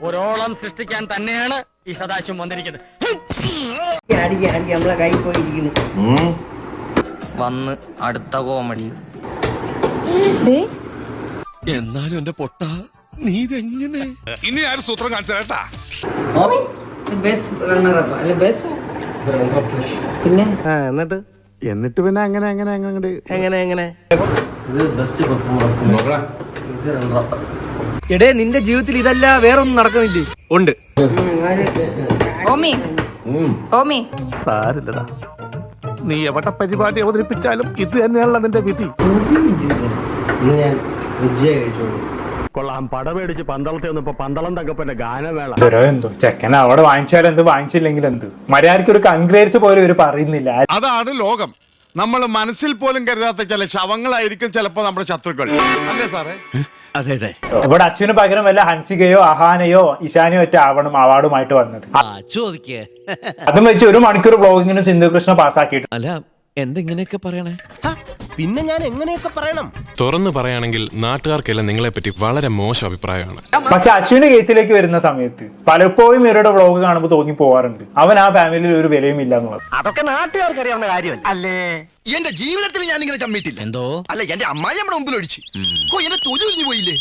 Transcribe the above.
ഒരോളം സൃഷ്ടിക്കാൻ തന്നെയാണ് ഈ സദാശിവം വന്നിരിക്കുന്നത്. നമ്മളെ കൈ പോയിരിക്കുന്നു. വന്ന് അടുത്ത കോമഡി. എന്നാലും എന്റെ പൊട്ട നീ ഇതെങ്ങനെ ഇനി ആരും സൂത്രം കാണിച്ചാ ബെസ്റ്റ് റണ്ണറപ്പ് അല്ല ബെസ്റ്റ് പിന്നെ എന്നിട്ട് പിന്നെ അങ്ങനെ എടേ നിന്റെ ജീവിതത്തിൽ ഇതല്ല വേറൊന്നും നടക്കുന്നില്ലേ? ഉണ്ട്. സാരില്ലടാ, നീ എവിടെ പരിപാടി അവതരിപ്പിച്ചാലും ഇത് തന്നെയാണല്ലോ നിന്റെ വിധി. കൊള്ളാം, പടമേടിച്ച് പന്തളത്തെ വന്നപ്പോ പന്തളം തങ്കപ്പന്റെ ഗാനമേള. എന്തോ ചെക്കൻ അവിടെ വാങ്ങിച്ചാൽ എന്ത്, വാങ്ങിച്ചില്ലെങ്കിൽ എന്ത്, മര്യാദയ്ക്ക് ഒരു കൺഗ്രേസ് പോലും ഇവര് പറയുന്നില്ല. അതാണ് ലോകം. നമ്മൾ മനസ്സിൽ പോലും കരുതാത്ത ചില ശവങ്ങളായിരിക്കും ചിലപ്പോ നമ്മുടെ ശത്രുക്കൾ, അല്ലേ സാറേ? അതെ അതെ. ഇവിടെ അശ്വിന് പകരം വല്ല ഹൻസികയോ അഹാനയോ ഇശാനയോ ഒറ്റ ആവണം അവാർഡുമായിട്ട് വന്നത്. അതും വെച്ച് 1 മണിക്കൂർ വ്ളോഗിങ്ങിന് സിന്ധുകൃഷ്ണ പാസ്സാക്കിയിട്ട്. അല്ല എന്തെങ്ങനെയൊക്കെ പറയണേ? പിന്നെ ഞാൻ എങ്ങനെയൊക്കെ പറയണം? തുറന്നു പറയുകയാണെങ്കിൽ നാട്ടുകാർക്കെല്ലാം നിങ്ങളെ പറ്റി വളരെ മോശം അഭിപ്രായമാണ്. പക്ഷെ അശ്വിന്റെ കേസിലേക്ക് വരുന്ന സമയത്ത് പലപ്പോഴും ഇവരുടെ വ്ളോഗ് കാണുമ്പോൾ തോന്നി പോവാറുണ്ട് അവൻ ആ ഫാമിലിയിൽ ഒരു വിലയും ഇല്ല എന്നുള്ളത്. അതൊക്കെ നാട്ടുകാർക്ക് അറിയാവുന്ന കാര്യമല്ല അല്ലേ? എന്റെ ജീവിതത്തിൽ ഞാൻ ഇങ്ങനെ ചമ്മിട്ടില്ല. എന്തോ അല്ല, എന്റെ അമ്മായി നമ്മുടെ മുമ്പിൽ ഒഴിച്ചു എന്നെ തൊഴിൽ പോയില്ലേ.